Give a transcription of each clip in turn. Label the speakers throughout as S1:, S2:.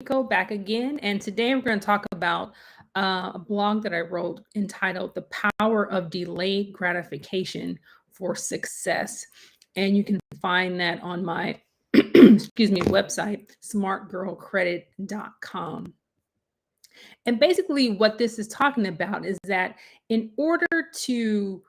S1: Nico back again, and today we're going to talk about a blog that I wrote entitled "The Power of Delayed Gratification for Success," and you can find that on my excuse me website, smartgirlcredit.com. And basically, what this is talking about is that in order to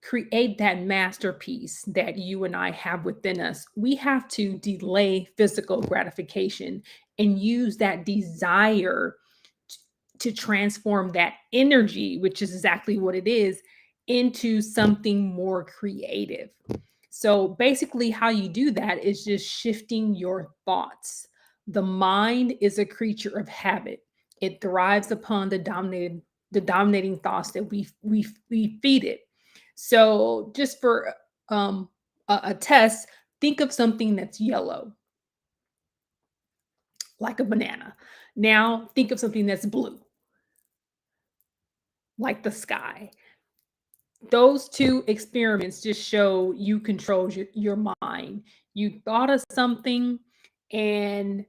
S1: create that masterpiece that you and I have within us, we have to delay physical gratification and use that desire to transform that energy, which is exactly what it is, into something more creative. So basically, how you do that is just shifting your thoughts. The mind is a creature of habit. It thrives upon the dominating thoughts that we feed it. So just for a test, think of something that's yellow, like a banana. Now think of something that's blue, like the sky. Those two experiments just show you control your mind. You thought of something and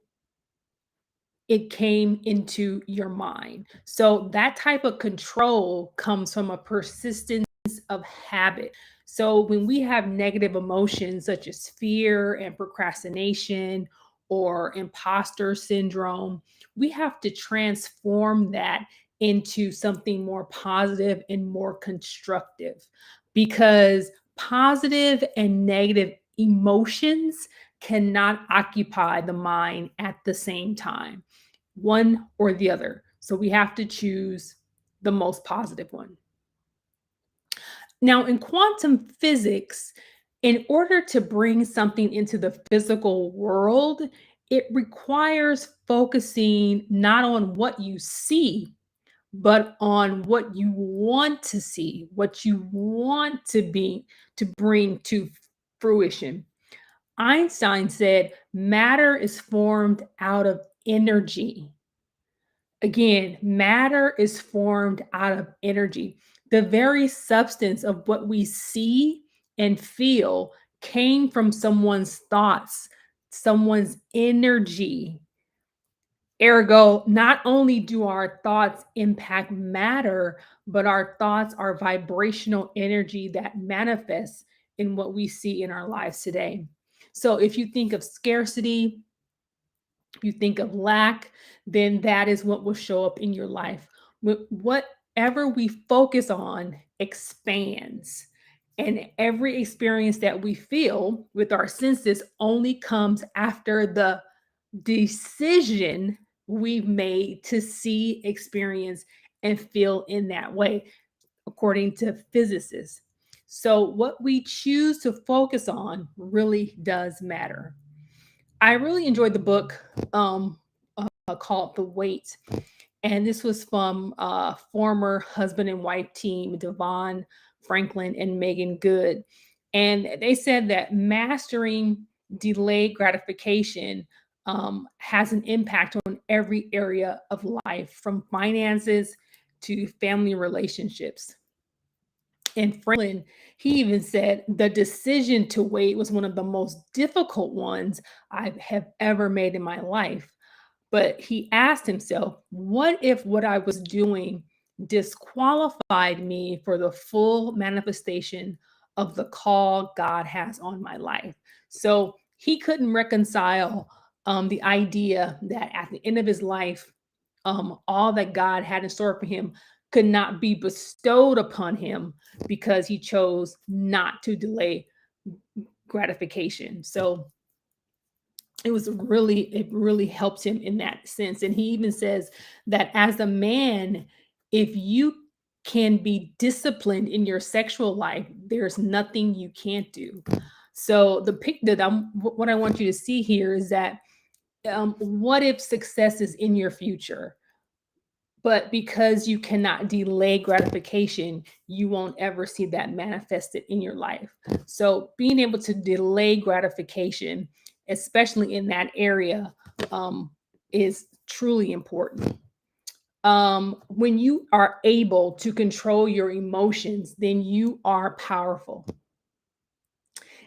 S1: it came into your mind. So that type of control comes from a persistence of habit. So when we have negative emotions such as fear and procrastination or imposter syndrome, we have to transform that into something more positive and more constructive, because positive and negative emotions cannot occupy the mind at the same time, one or the other. So we have to choose the most positive one. Now, in quantum physics, in order to bring something into the physical world, it requires focusing not on what you see, but on what you want to see, what you want to bring to fruition. Einstein said matter is formed out of energy. Again, matter is formed out of energy. The very substance of what we see and feel came from someone's thoughts, someone's energy. Ergo, not only do our thoughts impact matter, but our thoughts are vibrational energy that manifests in what we see in our lives today. So if you think of scarcity, you think of lack, then that is what will show up in your life. Whatever we focus on expands. And every experience that we feel with our senses only comes after the decision we've made to see, experience, and feel in that way, according to physicists. So, what we choose to focus on really does matter. I really enjoyed the book called The Wait. And this was from former husband and wife team, Devon Franklin and Megan Good. And they said that mastering delayed gratification has an impact on every area of life, from finances to family relationships. And Franklin, he even said the decision to wait was one of the most difficult ones I have ever made in my life. But he asked himself, what if what I was doing disqualified me for the full manifestation of the call God has on my life? So he couldn't reconcile the idea that at the end of his life, all that God had in store for him could not be bestowed upon him because he chose not to delay gratification. So it really helped him in that sense. And he even says that as a man, if you can be disciplined in your sexual life, there's nothing you can't do. So the pic that what I want you to see here is that what if success is in your future, but because you cannot delay gratification, you won't ever see that manifested in your life. So being able to delay gratification, especially in that area, is truly important. When you are able to control your emotions, then you are powerful.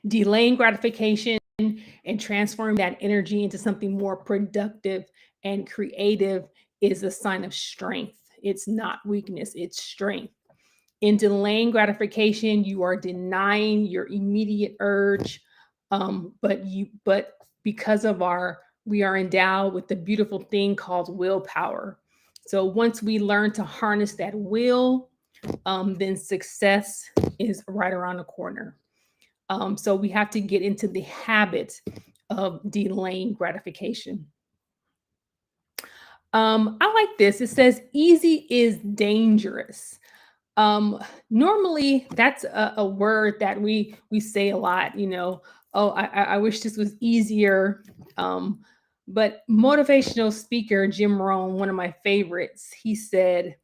S1: Delaying gratification and transforming that energy into something more productive and creative is a sign of strength. It's not weakness, it's strength. In delaying gratification, you are denying your immediate urge, but because of our we are endowed with the beautiful thing called willpower. So once we learn to harness that will, then success is right around the corner. So we have to get into the habit of delaying gratification. I like this. It says easy is dangerous. Um, Normally that's a word that we say a lot, oh, I wish this was easier. But motivational speaker Jim Rohn, one of my favorites, he said,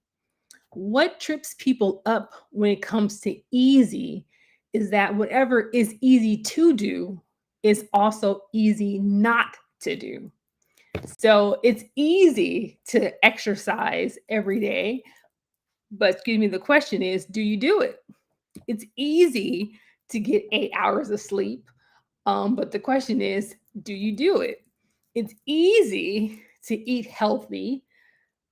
S1: what trips people up when it comes to easy is that whatever is easy to do is also easy not to do. So it's easy to exercise every day, but excuse me, the question is, do you do it? It's easy to get 8 hours of sleep, but the question is, do you do it? It's easy to eat healthy,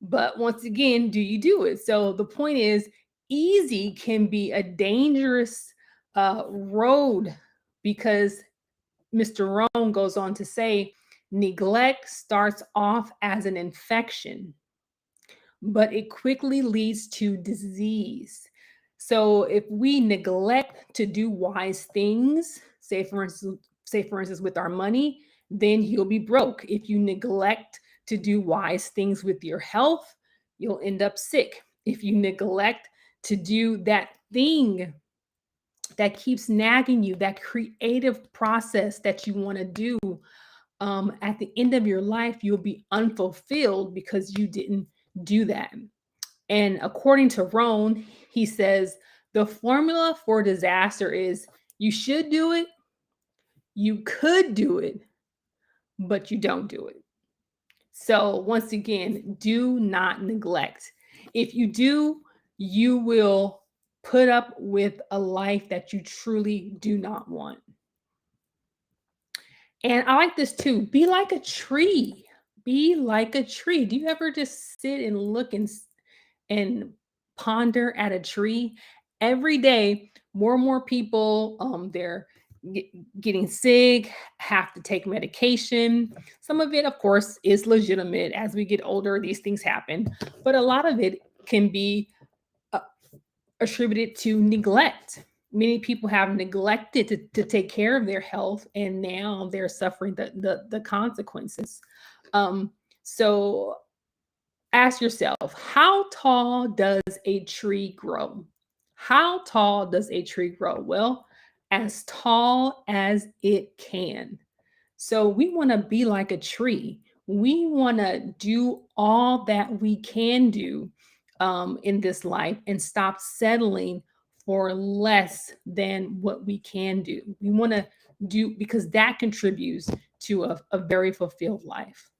S1: but once again, do you do it? So the point is, easy can be a dangerous road because Mr. Rohn goes on to say, neglect starts off as an infection, but it quickly leads to disease. So if we neglect to do wise things, say for instance with our money, then you'll be broke. If you neglect to do wise things with your health, you'll end up sick. If you neglect to do that thing that keeps nagging you, that creative process that you want to do, at the end of your life, you'll be unfulfilled because you didn't do that. And according to Rohn, he says the formula for disaster is you should do it, you could do it, but you don't do it. So, once again, do not neglect. If you do, you will put up with a life that you truly do not want. And I like this too. Be like a tree. Be like a tree. Do you ever just sit and look and ponder at a tree? Every day, more and more people, they're get, getting sick, have to take medication. Some of it, of course, is legitimate. As we get older, these things happen, but a lot of it can be uh, attributed to neglect. Many people have neglected to take care of their health, and now they're suffering the consequences. So ask yourself, how tall does a tree grow? How tall does a tree grow? Well, as tall as it can. So we want to be like a tree. We want to do all that we can do in this life and stop settling for less than what we can do. We want to do because that contributes to a very fulfilled life.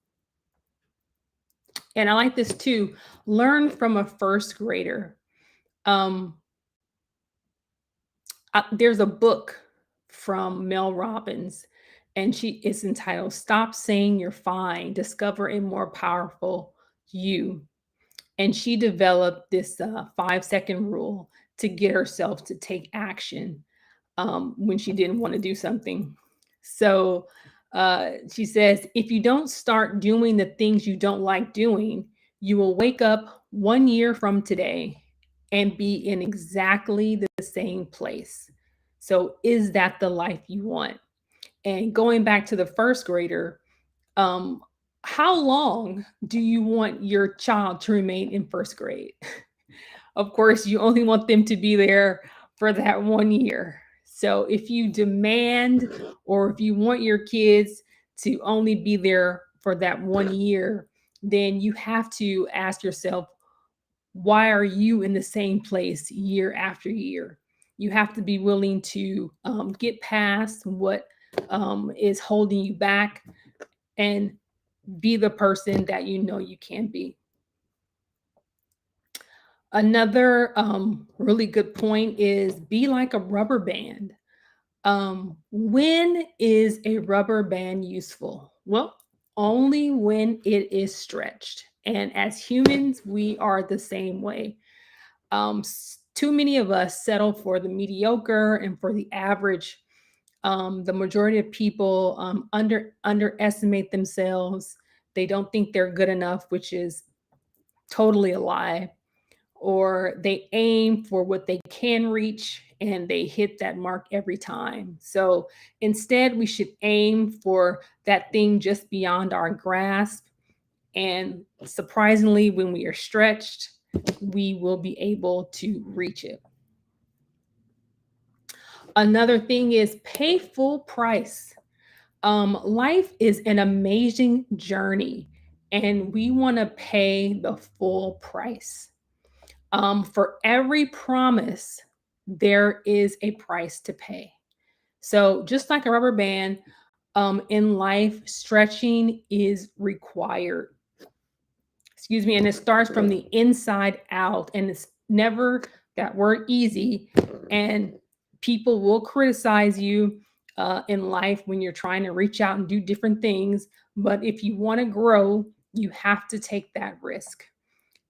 S1: And I like this too. Learn from a first grader. Um, there's a book from Mel Robbins, and she is entitled "Stop Saying You're Fine: Discover a More Powerful You." And she developed this 5-second rule to get herself to take action when she didn't want to do something. So she says, if you don't start doing the things you don't like doing, you will wake up 1 year from today and be in exactly the same place. So, is that the life you want? And going back to the first grader, um, how long do you want your child to remain in first grade? Of course, you only want them to be there for that 1 year. So if you demand or if you want your kids to only be there for that 1 year, then you have to ask yourself, why are you in the same place year after year? You have to be willing to get past what is holding you back and be the person that you know you can be. Another really good point is be like a rubber band. When is a rubber band useful? Well, only when it is stretched. And as humans, we are the same way. Too many of us settle for the mediocre and for the average. The majority of people underestimate themselves. They don't think they're good enough, which is totally a lie. Or they aim for what they can reach and they hit that mark every time. So instead, we should aim for that thing just beyond our grasp. And surprisingly, when we are stretched, we will be able to reach it. Another thing is pay full price. Life is an amazing journey, and we want to pay the full price. For every promise, there is a price to pay. So, just like a rubber band, in life, stretching is required. Excuse me, and it starts from the inside out, and it's never that word easy. And people will criticize you in life when you're trying to reach out and do different things. But if you want to grow, you have to take that risk.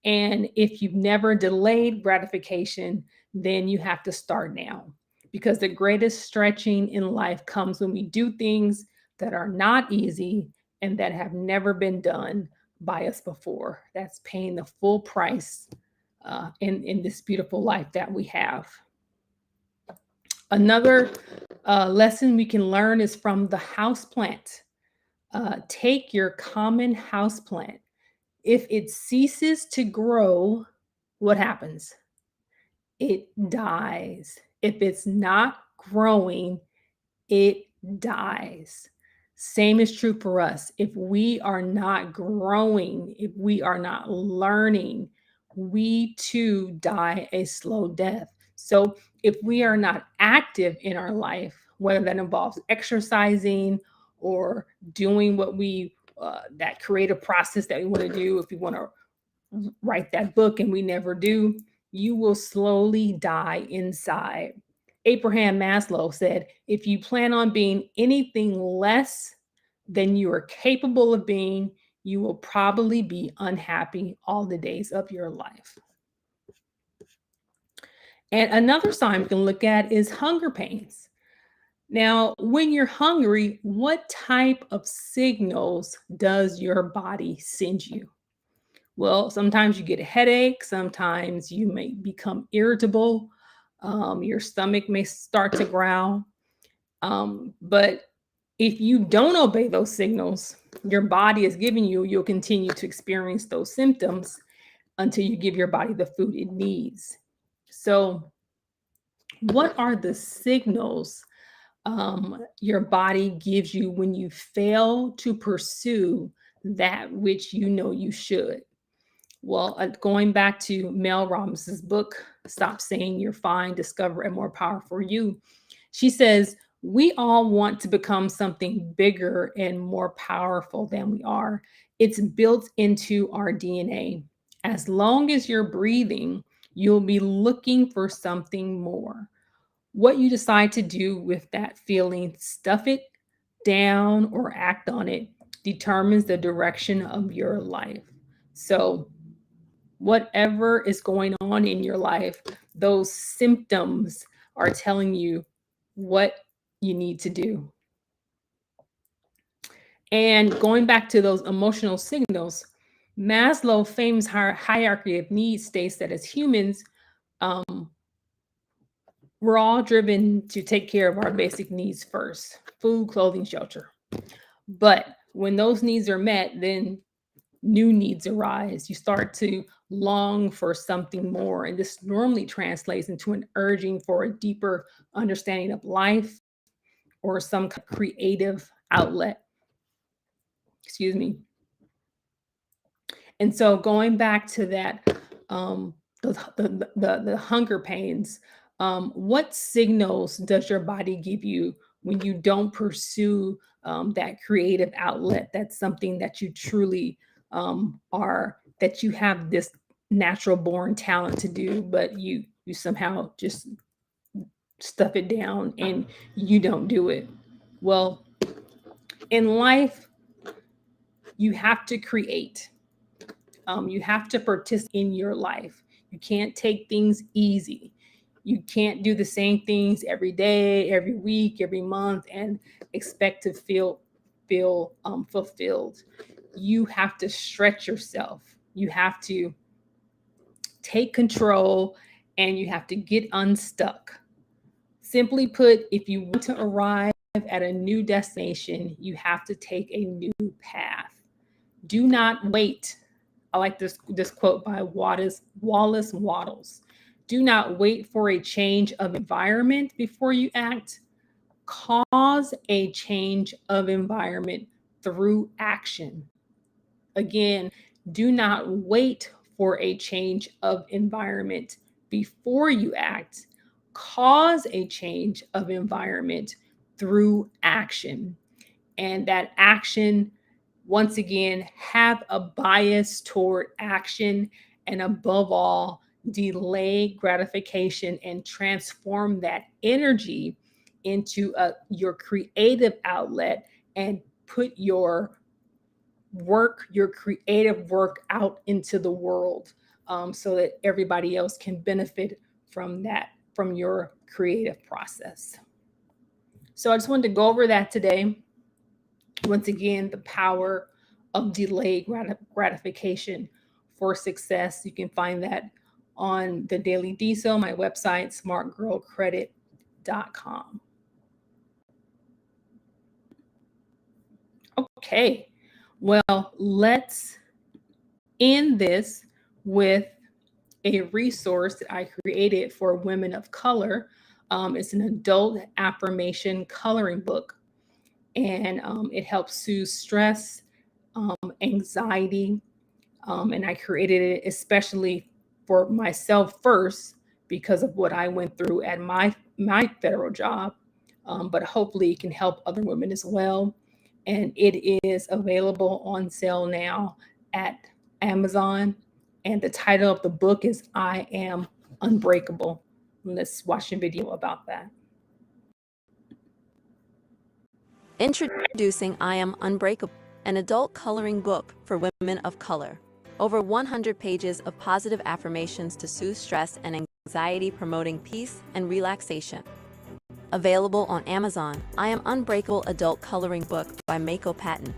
S1: And if you've never delayed gratification, then you have to start now. Because the greatest stretching in life comes when we do things that are not easy and that have never been done by us before. That's paying the full price in this beautiful life that we have. Another lesson we can learn is from the house plant. Take your common house plant. If it ceases to grow, what happens? It dies. If it's not growing, it dies. Same is true for us. If we are not growing, if we are not learning, we too die a slow death. So if we are not active in our life, whether that involves exercising or doing what that creative process that we want to do, if we want to write that book and we never do, you will slowly die inside. Abraham Maslow said, if you plan on being anything less than you are capable of being, you will probably be unhappy all the days of your life. And another sign we can look at is hunger pains. Now, when you're hungry, what type of signals does your body send you? Well, sometimes you get a headache, sometimes you may become irritable, your stomach may start to growl. But if you don't obey those signals your body is giving you, you'll continue to experience those symptoms until you give your body the food it needs. So, what are the signals your body gives you when you fail to pursue that which you know you should? Well, going back to Mel Robinson's book, Stop Saying You're Fine, Discover a More Powerful You, she says, we all want to become something bigger and more powerful than we are. It's built into our DNA. As long as you're breathing, you'll be looking for something more. What you decide to do with that feeling, stuff it down or act on it, determines the direction of your life. So, whatever is going on in your life, those symptoms are telling you what you need to do. And going back to those emotional signals, Maslow's famous hierarchy of needs states that as humans, um, we're all driven to take care of our basic needs first: food, clothing, shelter. But when those needs are met, then new needs arise. You start to long for something more. And this normally translates into an urging for a deeper understanding of life or some creative outlet. Excuse me. And so going back to that, the hunger pains, what signals does your body give you when you don't pursue that creative outlet? That's something that you truly that you have this natural born talent to do, but you somehow just stuff it down and you don't do it. Well, in life, You have to create. You have to participate in your life. You can't take things easy. You can't do the same things every day, every week, every month, and expect to feel fulfilled. You have to stretch yourself. You have to take control, and you have to get unstuck. Simply put, if you want to arrive at a new destination, you have to take a new path. Do not wait. I like this quote by Wallace Waddles. Do not wait for a change of environment before you act. Cause a change of environment through action. Again, do not wait for a change of environment before you act. Cause a change of environment through action. And that action, once again, have a bias toward action, and above all, delay gratification and transform that energy into your creative outlet, and put your creative work out into the world, so that everybody else can benefit from your creative process. So I just wanted to go over that today. Once again, the power of delayed gratification for success. You can find that on the Daily DeSo, my website, smartgirlcredit.com. Okay, well, let's end this with a resource that I created for women of color. It's an adult affirmation coloring book, and it helps soothe stress, anxiety, and I created it especially for myself first because of what I went through at my federal job, but hopefully it can help other women as well. And it is available on sale now at Amazon. And the title of the book is I Am Unbreakable. Let's watch a video about that.
S2: Introducing I Am Unbreakable, an adult coloring book for women of color. Over 100 pages of positive affirmations to soothe stress and anxiety, promoting peace and relaxation. Available on Amazon, I Am Unbreakable Adult Coloring Book by Mako Patton.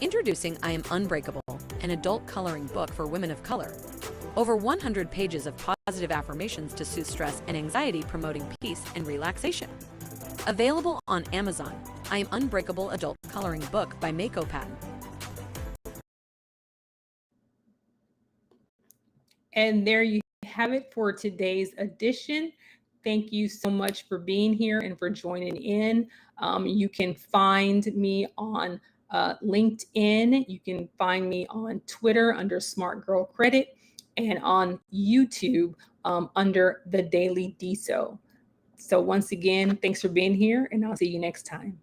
S3: Introducing I Am Unbreakable, an adult coloring book for women of color. Over 100 pages of positive affirmations to soothe stress and anxiety, promoting peace and relaxation. Available on Amazon, I Am Unbreakable Adult Coloring Book by Mako Patton.
S1: And there you have it for today's edition. Thank you so much for being here and for joining in. You can find me on LinkedIn. You can find me on Twitter under Smart Girl Credit, and on YouTube under The Daily DeSo. So once again, thanks for being here, and I'll see you next time.